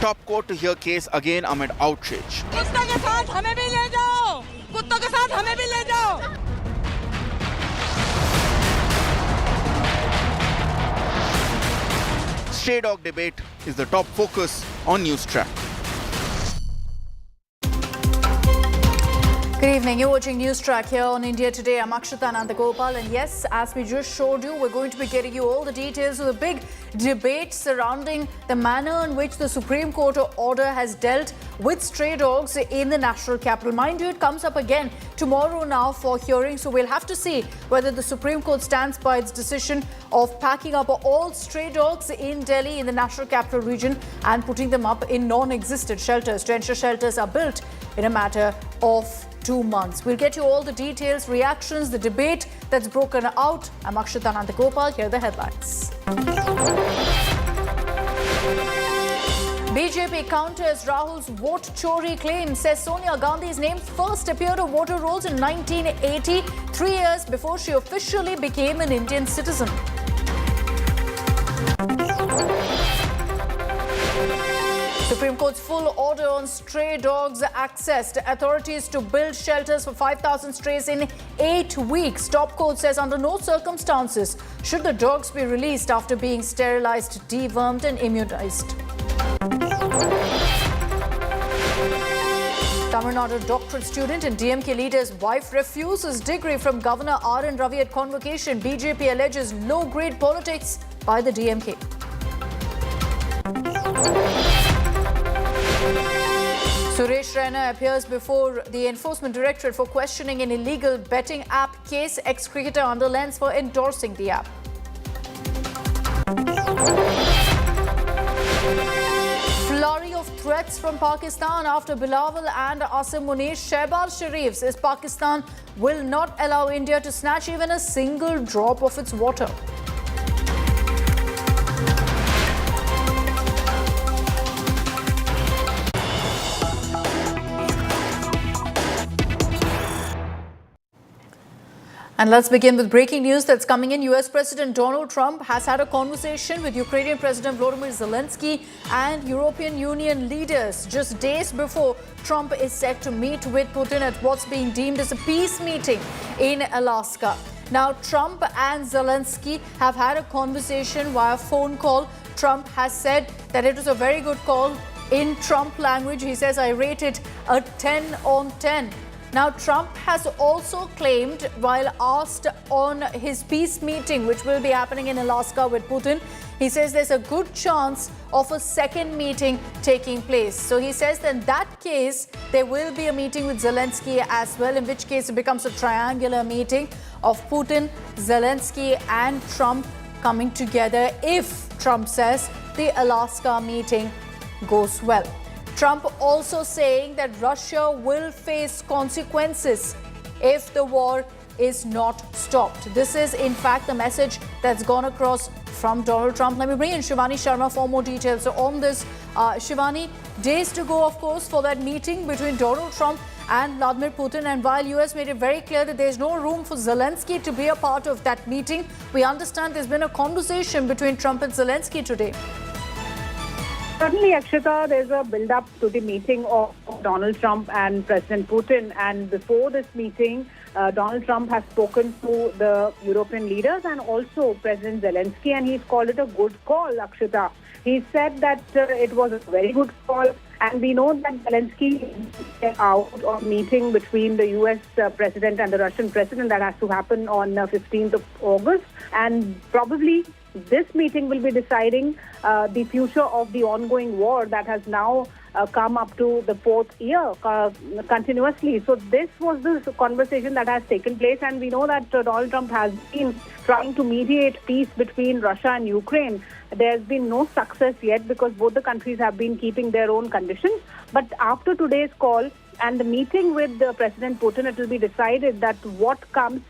Top court to hear case again amid outrage. कुत्तों के साथ हमें भी ले जाओ, कुत्तों के साथ हमें भी ले जाओ। Stray dog debate is the top focus on News Track. Good evening. You're watching News Track here on India Today. I'm Akshita Nandagopal, and yes, as we just showed you, we're going to be getting you all the details of the big debate surrounding the manner in which the Supreme Court order has dealt with stray dogs in the national capital. Mind you, it comes up again tomorrow now for hearing, so we'll have to see whether the Supreme Court stands by its decision of packing up all stray dogs in Delhi, in the national capital region, and putting them up in non-existent shelters to ensure shelters are built in a matter of 2 months. We'll get you all the details, reactions, the debate that's broken out. I'm Akshita Nandagopal. Here are the headlines. BJP counters Rahul's vote chori claim, says Sonia Gandhi's name first appeared on voter rolls in 1980, 3 years before she officially became an Indian citizen. Supreme Court's full order on stray dogs accessed authorities to build shelters for 5,000 strays in 8 weeks. Top court says under no circumstances should the dogs be released after being sterilized, dewormed and immunized. Tamil Nadu doctorate student and DMK leader's wife refuses degree from Governor R.N. Ravi at convocation. BJP alleges low-grade politics by the DMK. Suresh Raina appears before the Enforcement Directorate for questioning an illegal betting app case. Ex-cricketer under lens for endorsing the app. Flurry of threats from Pakistan after Bilawal and Asim Munir. Shehbaz Sharif says Pakistan will not allow India to snatch even a single drop of its water. And let's begin with breaking news that's coming in. US President Donald Trump has had a conversation with Ukrainian President Volodymyr Zelensky and European Union leaders just days before Trump is set to meet with Putin at what's being deemed as a peace meeting in Alaska. Now, Trump and Zelensky have had a conversation via phone call. Trump has said that it was a very good call. In Trump language, he says, I rate it a 10 on 10. Now, Trump has also claimed, while asked on his peace meeting, which will be happening in Alaska with Putin, he says there's a good chance of a second meeting taking place. So he says that in that case, there will be a meeting with Zelensky as well, in which case it becomes a triangular meeting of Putin, Zelensky and Trump coming together if Trump says the Alaska meeting goes well. Trump also saying that Russia will face consequences if the war is not stopped. This is, in fact, the message that's gone across from Donald Trump. Let me bring in Shivani Sharma for more details. So on this, Shivani, days to go, of course, for that meeting between Donald Trump and Vladimir Putin. And while US made it very clear that there's no room for Zelensky to be a part of that meeting, we understand there's been a conversation between Trump and Zelensky today. Certainly, Akshita, there's a build-up to the meeting of Donald Trump and President Putin. And before this meeting, Donald Trump has spoken to the European leaders and also President Zelensky, and he's called it a good call, Akshita. He said that it was a very good call, and we know that Zelensky is out on a meeting between the U.S. President and the Russian President that has to happen on 15th of August, and probably this meeting will be deciding the future of the ongoing war that has now come up to the 4th year continuously. So this was the conversation that has taken place, and we know that Donald Trump has been trying to mediate peace between Russia and Ukraine. There's been no success yet because both the countries have been keeping their own conditions. But after today's call and the meeting with President Putin, it will be decided that what comes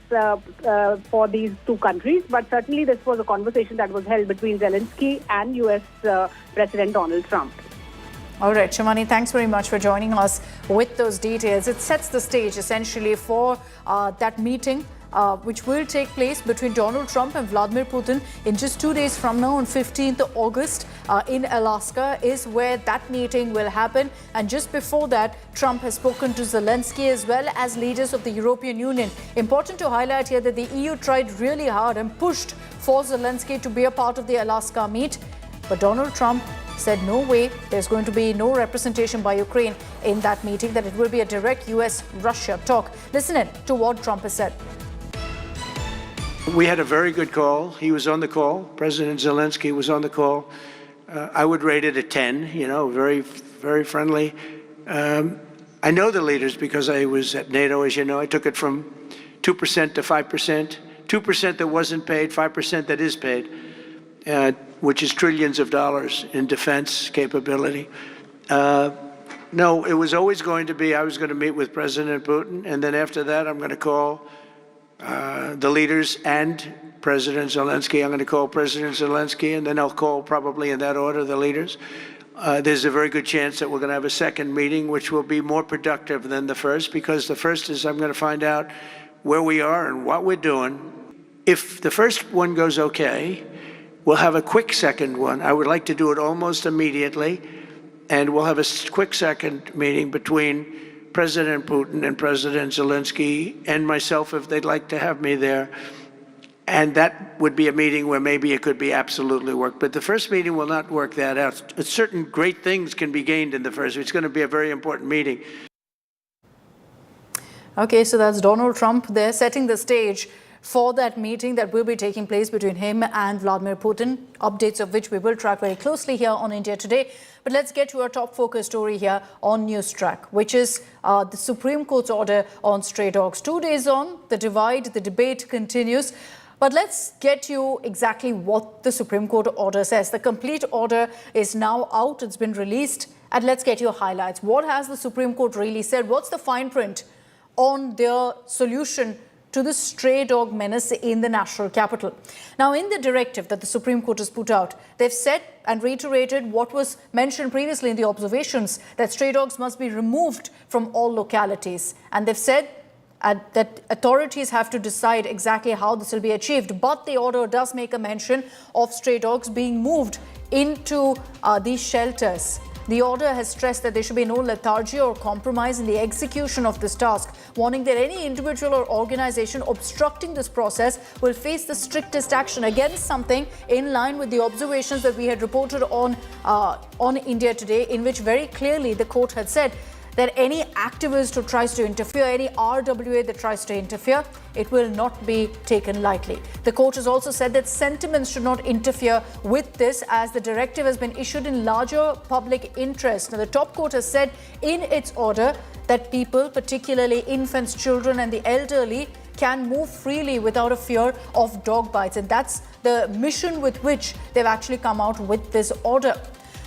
for these two countries. But certainly this was a conversation that was held between Zelensky and US President Donald Trump. All right, Shivani, thanks very much for joining us with those details. It sets the stage essentially for that meeting which will take place between Donald Trump and Vladimir Putin in just 2 days from now on 15th August in Alaska is where that meeting will happen. And just before that, Trump has spoken to Zelensky as well as leaders of the European Union. Important to highlight here that the EU tried really hard and pushed for Zelensky to be a part of the Alaska meet. But Donald Trump said no way, there's going to be no representation by Ukraine in that meeting, that it will be a direct US-Russia talk. Listen in to what Trump has said. We had a very good call. He was on the call. President Zelensky was on the call. I would rate it a 10, very, very friendly. I know the leaders because I was at NATO, as you know. I took it from 2% to 5%, 2% that wasn't paid, 5% that is paid, which is trillions of dollars in defense capability. No, it was always going to be, I was going to meet with President Putin, and then after that, I'm going to call the leaders and President Zelensky. I'm going to call President Zelensky, and then I'll call, probably in that order, the leaders. There's a very good chance that we're going to have a second meeting, which will be more productive than the first, because the first is I'm going to find out where we are and what we're doing. If the first one goes okay, we'll have a quick second one. I would like to do it almost immediately, and we'll have a quick second meeting between President Putin and President Zelensky and myself, if they'd like to have me there. And that would be a meeting where maybe it could be absolutely work. But the first meeting will not work that out. Certain great things can be gained in the first. It's going to be a very important meeting. Okay, so that's Donald Trump there setting the stage for that meeting that will be taking place between him and Vladimir Putin, updates of which we will track very closely here on India Today. But let's get to our top focus story here on Newstrack, which is the Supreme Court's order on stray dogs. 2 days on, the divide, the debate continues. But let's get you exactly what the Supreme Court order says. The complete order is now out. It's been released. And let's get you highlights. What has the Supreme Court really said? What's the fine print on their solution to the stray dog menace in the national capital? Now, in the directive that the Supreme Court has put out, they've said and reiterated what was mentioned previously in the observations, that stray dogs must be removed from all localities. And they've said that authorities have to decide exactly how this will be achieved. But the order does make a mention of stray dogs being moved into these shelters. The order has stressed that there should be no lethargy or compromise in the execution of this task, warning that any individual or organization obstructing this process will face the strictest action. Again, something in line with the observations that we had reported on India Today, in which very clearly the court had said that any activist who tries to interfere, any RWA that tries to interfere, it will not be taken lightly. The court has also said that sentiments should not interfere with this, as the directive has been issued in larger public interest. Now, the top court has said in its order that people, particularly infants, children and the elderly, can move freely without a fear of dog bites. And that's the mission with which they've actually come out with this order.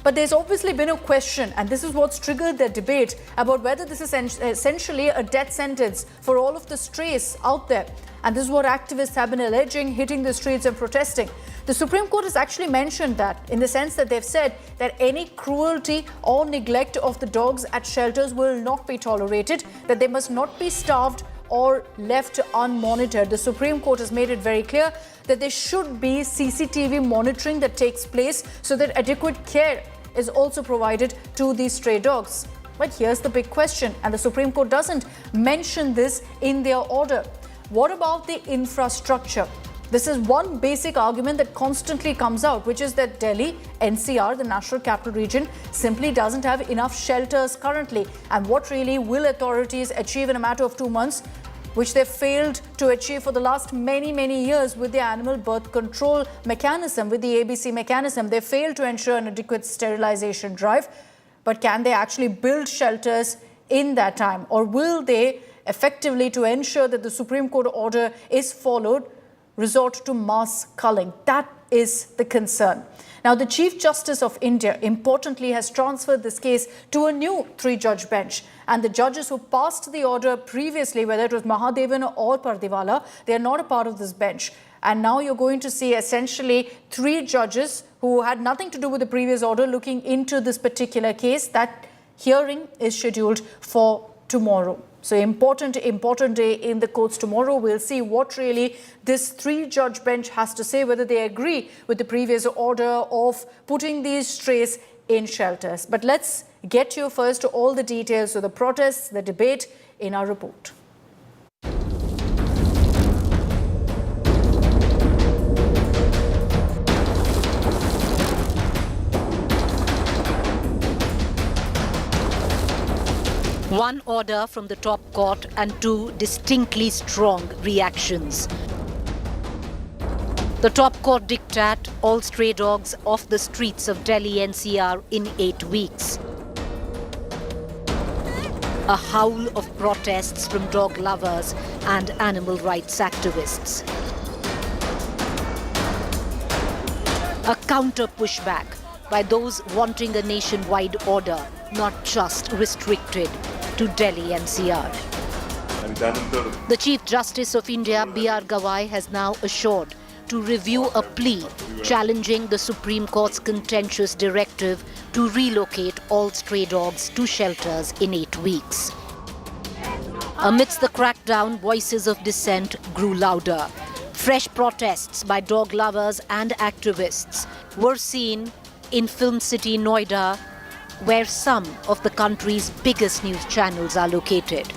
But there's obviously been a question, and this is what's triggered the debate, about whether this is essentially a death sentence for all of the strays out there. And this is what activists have been alleging, hitting the streets and protesting. The Supreme Court has actually mentioned that, in the sense that they've said that any cruelty or neglect of the dogs at shelters will not be tolerated, that they must not be starved or left unmonitored. The Supreme Court has made it very clear that there should be CCTV monitoring that takes place so that adequate care is also provided to these stray dogs. But here's the big question, and the Supreme Court doesn't mention this in their order. What about the infrastructure? This is one basic argument that constantly comes out, which is that Delhi-NCR, the National Capital Region, simply doesn't have enough shelters currently. And what really will authorities achieve in a matter of 2 months, which they failed to achieve for the last many years with the animal birth control mechanism, with the ABC mechanism? They failed to ensure an adequate sterilization drive. But can they actually build shelters in that time? Or will they effectively, to ensure that the Supreme Court order is followed, resort to mass culling? That is the concern. Now, the Chief Justice of India, importantly, has transferred this case to a new 3-judge bench. And the judges who passed the order previously, whether it was Mahadevan or Pardiwala, they are not a part of this bench. And now you're going to see essentially 3 judges who had nothing to do with the previous order looking into this particular case. That hearing is scheduled for tomorrow. So important day in the courts tomorrow. We'll see what really this three-judge bench has to say, whether they agree with the previous order of putting these strays in shelters. But let's get you first to all the details of the protests, the debate in our report. One order from the top court and two distinctly strong reactions. The top court diktat, all stray dogs off the streets of Delhi-NCR in 8 weeks. A howl of protests from dog lovers and animal rights activists. A counter pushback by those wanting a nationwide order, not just restricted to Delhi-NCR. The Chief Justice of India, B.R. Gawai, has now assured to review a plea challenging the Supreme Court's contentious directive to relocate all stray dogs to shelters in 8 weeks. Amidst the crackdown, voices of dissent grew louder. Fresh protests by dog lovers and activists were seen in Film City, Noida, where some of the country's biggest news channels are located.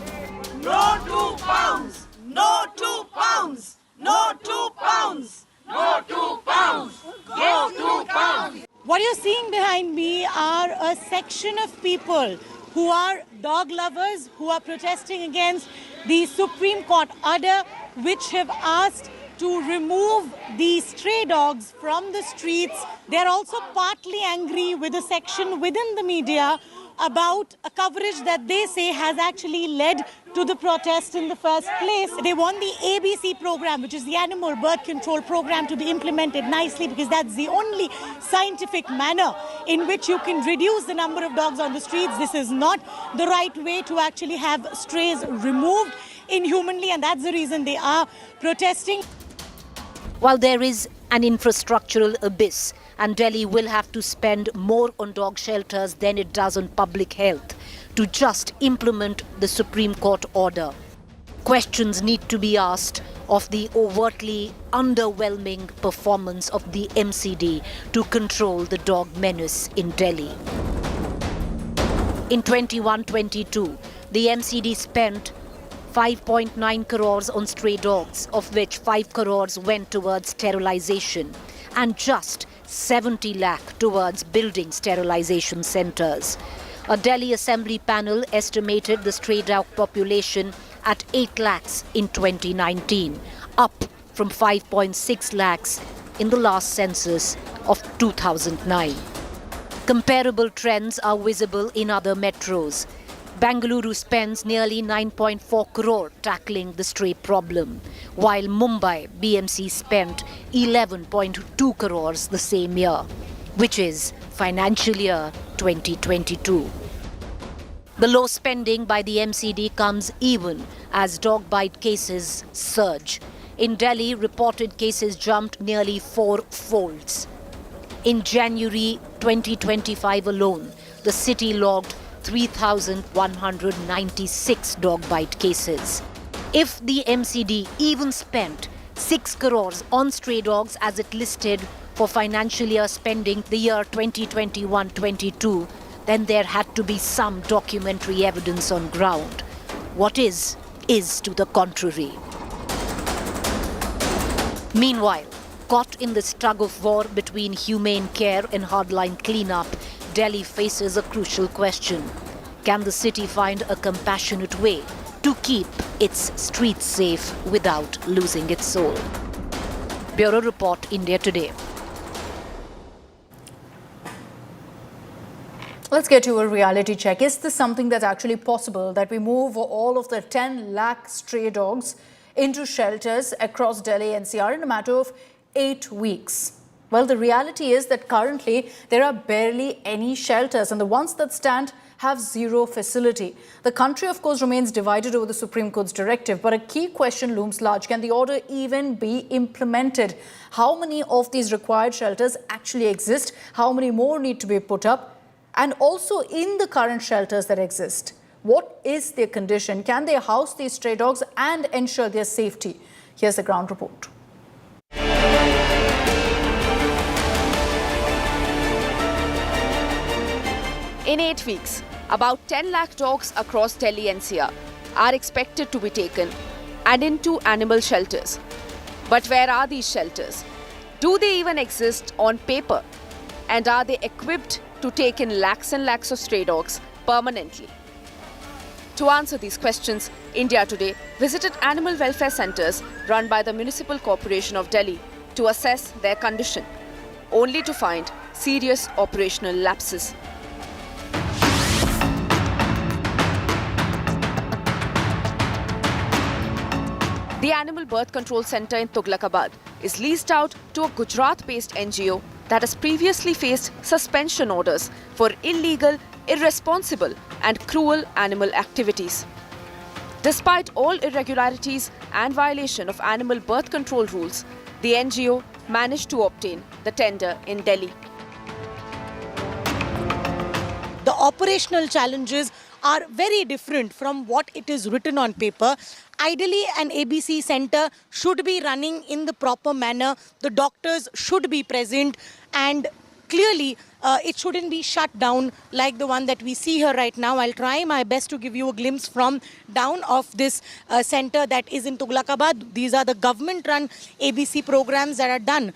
No 2 pounds! No 2 pounds! No 2 pounds! No 2 pounds! No 2 pounds! What you're seeing behind me are a section of people who are dog lovers, who are protesting against the Supreme Court order, which have asked to remove the stray dogs from the streets. They're also partly angry with a section within the media about a coverage that they say has actually led to the protest in the first place. They want the ABC program, which is the animal birth control program, to be implemented nicely, because that's the only scientific manner in which you can reduce the number of dogs on the streets. This is not the right way to actually have strays removed inhumanly, and that's the reason they are protesting. While there is an infrastructural abyss, and Delhi will have to spend more on dog shelters than it does on public health to just implement the Supreme Court order, questions need to be asked of the overtly underwhelming performance of the MCD to control the dog menace in Delhi. In 21-22, the MCD spent 5.9 crores on stray dogs, of which 5 crores went towards sterilization and just 70 lakh towards building sterilization centers. A Delhi Assembly panel estimated the stray dog population at 8 lakhs in 2019, up from 5.6 lakhs in the last census of 2009. Comparable trends are visible in other metros. Bengaluru spends nearly 9.4 crore tackling the stray problem, while Mumbai BMC spent 11.2 crores the same year, which is financial year 2022. The low spending by the MCD comes even as dog bite cases surge. In Delhi, reported cases jumped nearly 4-folds. In January 2025 alone, the city logged 3,196 dog bite cases. If the MCD even spent 6 crores on stray dogs as it listed for financial year spending the year 2021-22, then there had to be some documentary evidence on ground. What is to the contrary. Meanwhile, caught in this tug of war between humane care and hardline cleanup, Delhi faces a crucial question. Can the city find a compassionate way to keep its streets safe without losing its soul? Bureau Report, India Today. Let's get to a reality check. Is this something that's actually possible, that we move all of the 10 lakh stray dogs into shelters across Delhi-NCR in a matter of 8 weeks? Well, the reality is that currently there are barely any shelters, and the ones that stand have zero facility. The country, of course, remains divided over the Supreme Court's directive, but a key question looms large. Can the order even be implemented? How many of these required shelters actually exist? How many more need to be put up? And also, in the current shelters that exist, What is their condition? Can they house these stray dogs and ensure their safety? Here's the ground report. In 8 weeks, about 10 lakh dogs across Delhi-NCR are expected to be taken and into animal shelters. But where are these shelters? Do they even exist on paper? And are they equipped to take in lakhs and lakhs of stray dogs permanently? To answer these questions, India Today visited animal welfare centres run by the Municipal Corporation of Delhi to assess their condition, only to find serious operational lapses. The Animal Birth Control Centre in Tughlakabad is leased out to a Gujarat-based NGO that has previously faced suspension orders for illegal, irresponsible and cruel animal activities. Despite all irregularities and violation of animal birth control rules, the NGO managed to obtain the tender in Delhi. The operational challenges are very different from what it is written on paper. Ideally, an ABC center should be running in the proper manner. The doctors should be present, and clearly it shouldn't be shut down like the one that we see here right now. I'll try my best to give you a glimpse from down of this center that is in Tughlakabad. These are the government-run ABC programs that are done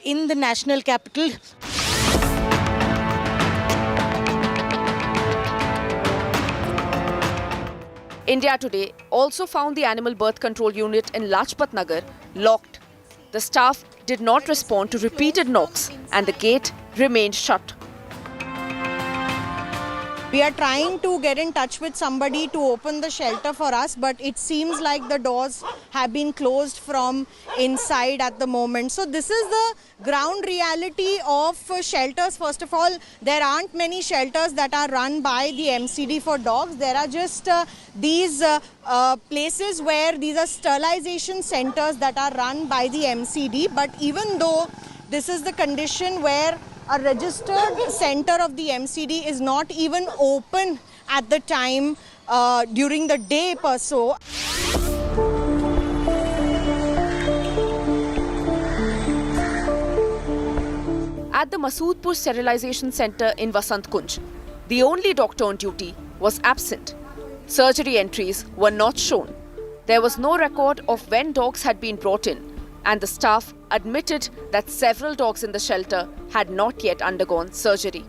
in the national capital. India Today also found the Animal Birth Control Unit in Lajpat Nagar locked. The staff did not respond to repeated knocks and the gate remained shut. We are trying to get in touch with somebody to open the shelter for us, but it seems like the doors have been closed from inside at the moment. So this is the ground reality of shelters. First of all, there aren't many shelters that are run by the MCD for dogs. There are just these places where these are sterilization centers that are run by the MCD. But even though this is the condition where a registered center of the MCD is not even open at the time during the day per so. At the Masoodpur Sterilization Centre in Vasant Kunj, the only doctor on duty was absent. Surgery entries were not shown. There was no record of when dogs had been brought in, and the staff admitted that several dogs in the shelter had not yet undergone surgery.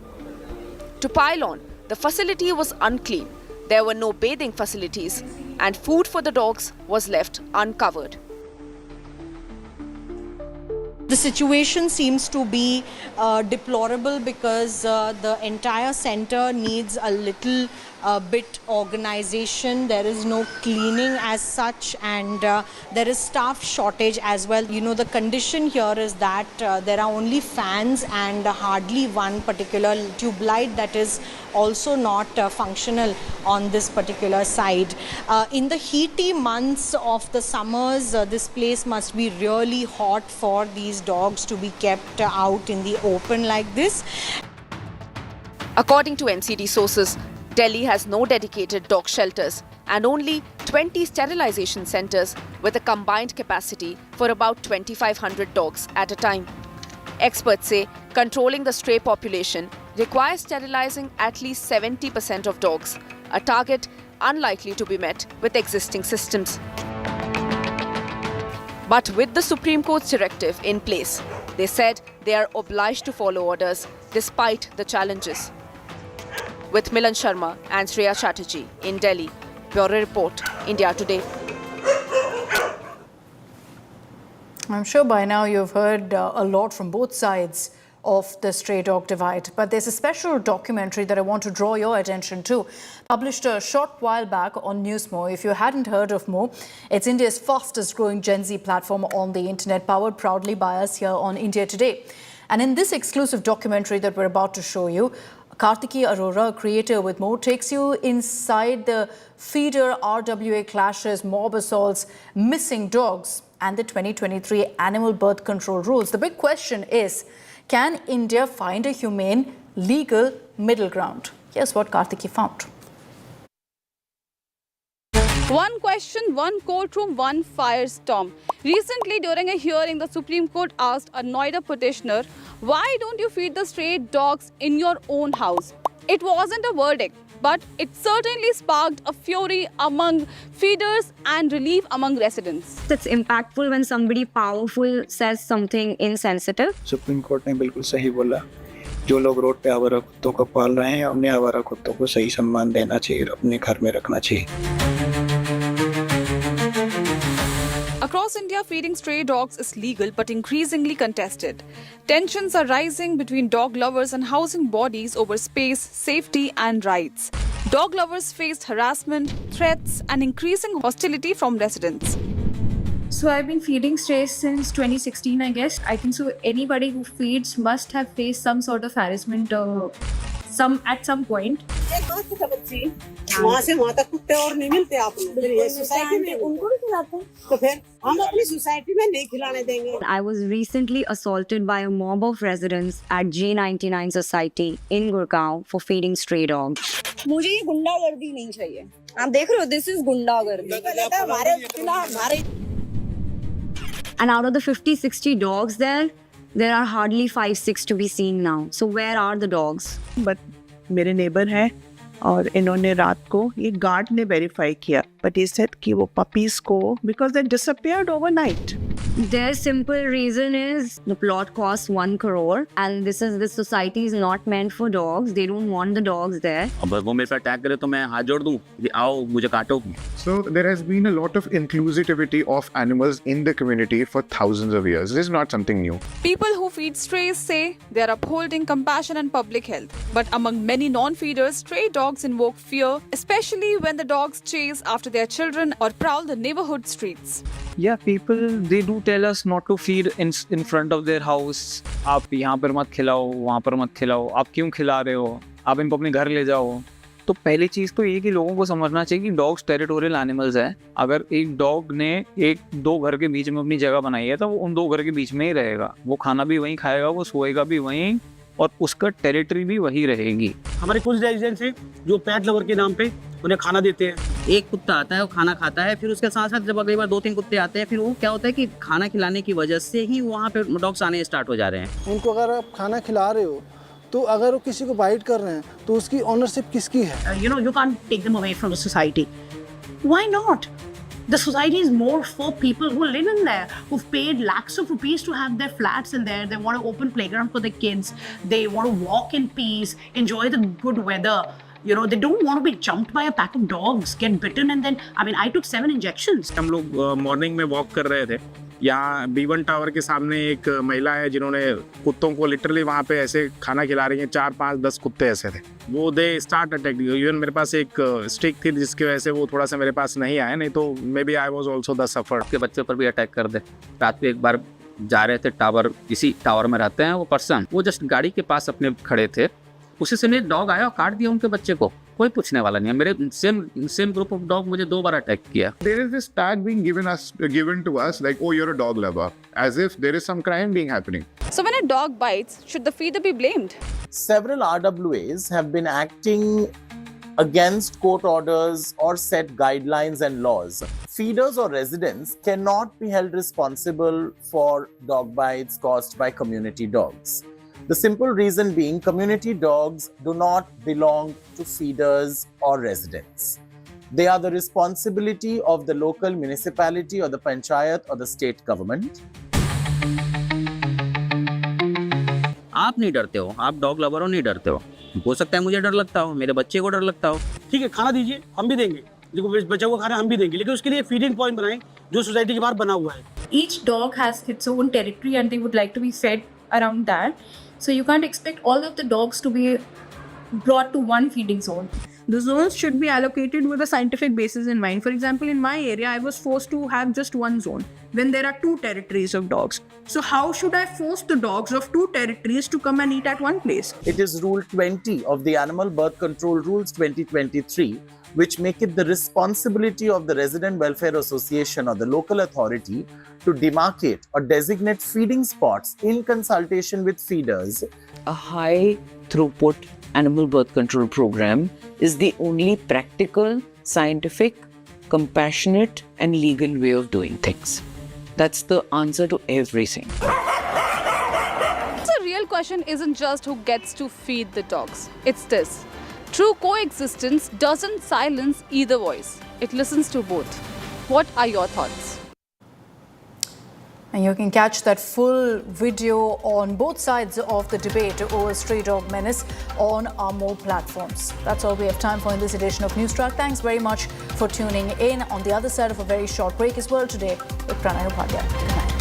To pile on, the facility was unclean, there were no bathing facilities, and food for the dogs was left uncovered. The situation seems to be deplorable because the entire center needs a little bit organization. There is no cleaning as such, and there is staff shortage as well. You know, the condition here is that there are only fans and hardly one particular tube light that is also not functional on this particular side. In the heaty months of the summers, this place must be really hot for these dogs to be kept out in the open like this. According to NCD sources, Delhi has no dedicated dog shelters and only 20 sterilization centres with a combined capacity for about 2,500 dogs at a time. Experts say controlling the stray population requires sterilizing at least 70% of dogs, a target unlikely to be met with existing systems. But with the Supreme Court's directive in place, they said they are obliged to follow orders despite the challenges. With Milan Sharma and Shreya Chatterjee in Delhi, Bureau Report, India Today. I'm sure by now you've heard a lot from both sides of the stray dog divide, but there's a special documentary that I want to draw your attention to. Published a short while back on Newsmo. If you hadn't heard of Mo, it's India's fastest growing Gen Z platform on the internet, powered proudly by us here on India Today. And in this exclusive documentary that we're about to show you, Kartiki Arora, a creator with Mo, takes you inside the feeder RWA clashes, mob assaults, missing dogs, and the 2023 animal birth control rules. The big question is, can India find a humane, legal middle ground? Here's what Kartiki found. One question, one courtroom, one firestorm. Recently, during a hearing, the Supreme Court asked a Noida petitioner, why don't you feed the stray dogs in your own house? It wasn't a verdict, but it certainly sparked a fury among feeders and relief among residents. It's impactful when somebody powerful says something insensitive. Supreme court ने बिल्कुल सही बोला, जो लोग road पे आवारा कुत्तों को पाल रहे हैं उन्हें आवारा कुत्तों को सही सम्मान देना चाहिए, अपने घर में रखना चाहिए. Across India, feeding stray dogs is legal but increasingly contested. Tensions are rising between dog lovers and housing bodies over space, safety, and rights. Dog lovers faced harassment, threats, and increasing hostility from residents. So I've been feeding strays since 2016, I guess. I think so. Anybody who feeds must have faced some sort of harassment at some point. वहाँ से वहाँ तक कुत्ते और नहीं मिलते आप ये सोसाइटी में उनको भी खिलाते हैं तो फिर हम अपनी सोसाइटी में नहीं खिलाने देंगे. I was recently assaulted by a mob of residents at J99 Society in Gurgaon for feeding stray dogs. मुझे ये गुंडागर्दी नहीं चाहिए. आप देख रहे हो, this is गुंडागर्दी. And out of the 50-60 dogs there are hardly 5-6 to be seen now. So where are the dogs? But मेरे नेबर हैं और इन्होंने रात को ये गार्ड ने वेरीफाई किया, बट he said कि वो पपीज को because they disappeared overnight. Their simple reason is the plot costs 1 crore and this society is not meant for dogs. They don't want the dogs there. अब वो मेरे पे attack करे तो मैं हाथ जोड़ दूं कि आओ मुझे काटो. So there has been a lot of inclusivity of animals in the community for thousands of years. This is not something new. People who feed strays say they are upholding compassion and public health. But among many non-feeders, stray dogs invoke fear, especially when the dogs chase after their children or prowl the neighborhood streets. Yeah, people, they do tell us not to feed in front of their house. आप यहाँ पर मत खिलाओ, वहाँ पर मत खिलाओ. आप क्यों खिला रहे हो? आप इनको अपने घर ले जाओ. तो पहली चीज़ तो ये कि लोगों को समझना चाहिए कि डॉग्स टेरिटोरियल एनिमल्स हैं. अगर एक डॉग ने दो घर के बीच में अपनी जगह बनाई है तो वो उन दो घर के बीच में ही रहेगा. वो खाना भी वहीं खाएगा, वो सोएगा भी वहीं और उसका टेरिटरी भी वही रहेगी. हमारे कुछ रेजिडेंट्स हैं जो पेट लवर के नाम पे उन्हें खाना देते हैं. एक कुत्ता आता है, वो खाना खाता है, फिर उसके साथ साथ जब अगली बार 2-3 कुत्ते आते हैं, फिर वो क्या होता है कि खाना खिलाने की वजह से ही वहाँ पे डॉग्स आने स्टार्ट हो जा रहे हैं. उनको अगर आप खाना खिला रहे हो तो अगर वो किसी को बाइट कर रहे हैं तो उसकी ओनरशिप किसकी है? You can't take them away from the society. Why not? The society is more for people who live in there, who've paid lakhs of rupees to have their flats in there. They want to open playground for their kids. They want to walk in peace, enjoy the good weather. They don't want to be jumped by a pack of dogs, get bitten, and then, I took 7 injections. हम लोग morning में walk कर रहे थे. यहाँ B1 tower के सामने एक महिला है जिन्होंने कुत्तों को लिटरली वहाँ पे ऐसे खाना खिला रही हैं. 4-5-10 कुत्ते ऐसे थे. वो दे स्टार्ट अटैक. इवन मेरे पास एक स्टिक थी जिसकी वजह से वो थोड़ा सा मेरे पास नहीं आया, नहीं तो maybe I was also the suffer. के बच्चे पर भी अटैक कर दे. रात को एक बार जा रहे थे टावर, इसी टावर में रहते हैं वो पर्सन, वो जस्ट गाड़ी के पास अपने खड़े थे, उसी से मेरे डॉग आया और काट दिया उनके बच्चे को. कोई पूछने वाला नहीं है. मेरे सेम ग्रुप ऑफ डॉग मुझे 2 बार अटैक किया. There is this tag being given to us like, oh, you're a dog lover, as if there is some crime being happening. So when a dog bites, should the feeder be blamed? Several RWAs have been acting against court orders or set guidelines and laws. Feeders or residents cannot be held responsible for dog bites caused by community dogs. The simple reason being, community dogs do not belong to feeders or residents. They are the responsibility of the local municipality or the panchayat or the state government. आप नहीं डरते हो, आप dog lover हो, नहीं डरते हो सकता है मुझे डर लगता हो, मेरे बच्चे को डर लगता हो. ठीक है, खाना दीजिए, हम भी देंगे. देखो बच्चों को खाना हम भी देंगे, लेकिन उसके लिए फीडिंग पॉइंट बनाएं जो सोसाइटी के बाहर बना हुआ है. Each dog has its own territory and they would like to be fed around that. So you can't expect all of the dogs to be brought to one feeding zone. The zones should be allocated with a scientific basis in mind. For example, in my area, I was forced to have just one zone when there are 2 territories of dogs. So how should I force the dogs of 2 territories to come and eat at one place? It is Rule 20 of the Animal Birth Control Rules 2023, which make it the responsibility of the Resident Welfare Association or the local authority to demarcate or designate feeding spots in consultation with feeders. A high throughput animal birth control program is the only practical, scientific compassionate and legal way of doing things. That's the answer to everything. The real question isn't just who gets to feed the dogs. It's this. True coexistence doesn't silence either voice. It listens to both. What are your thoughts? And you can catch that full video on both sides of the debate over stray dog menace on our more platforms. That's all we have time for in this edition of News Track. Thanks very much for tuning in. On the other side of a very short break as well today with Pranay Upadhyay. Good night.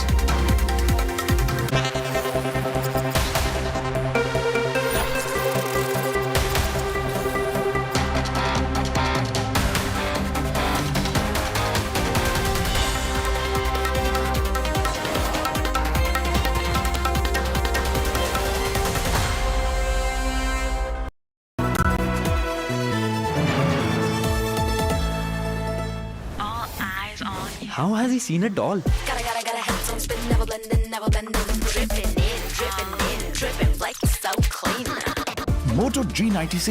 How has he seen a doll? Moto G96